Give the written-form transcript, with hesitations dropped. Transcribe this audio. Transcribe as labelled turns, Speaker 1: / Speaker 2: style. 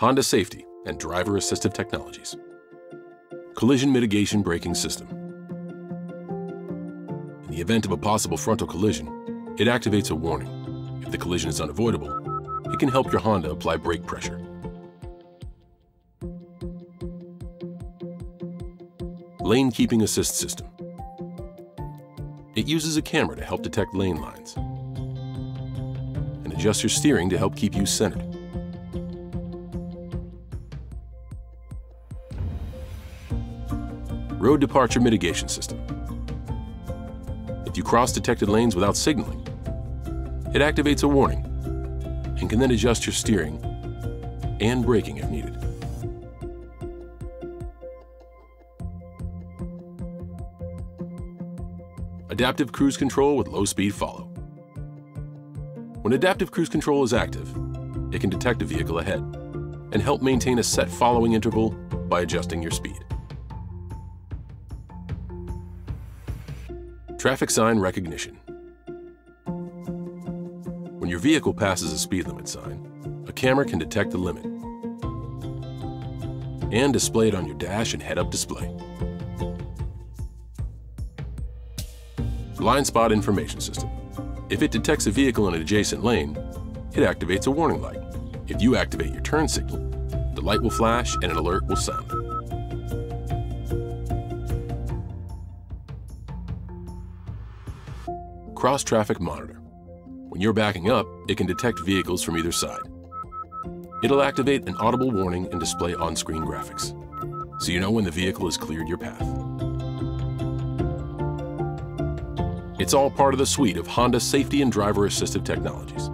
Speaker 1: Honda safety and driver-assistive technologies. Collision mitigation braking system. In the event of a possible frontal collision, it activates a warning. If the collision is unavoidable, it can help your Honda apply brake pressure. Lane keeping assist system. It uses a camera to help detect lane lines and adjust your steering to help keep you centered. Road departure mitigation system. If you cross detected lanes without signaling, it activates a warning and can then adjust your steering and braking if needed. Adaptive cruise control with low-speed follow. When adaptive cruise control is active, it can detect a vehicle ahead and help maintain a set following interval by adjusting your speed. Traffic sign recognition. When your vehicle passes a speed limit sign, a camera can detect the limit and display it on your dash and head-up display. Blind spot information system. If it detects a vehicle in an adjacent lane, it activates a warning light. If you activate your turn signal, the light will flash and an alert will sound. Cross-traffic monitor. When you're backing up, it can detect vehicles from either side. It'll activate an audible warning and display on-screen graphics, so you know when the vehicle has cleared your path. It's all part of the suite of Honda safety and driver-assistive technologies.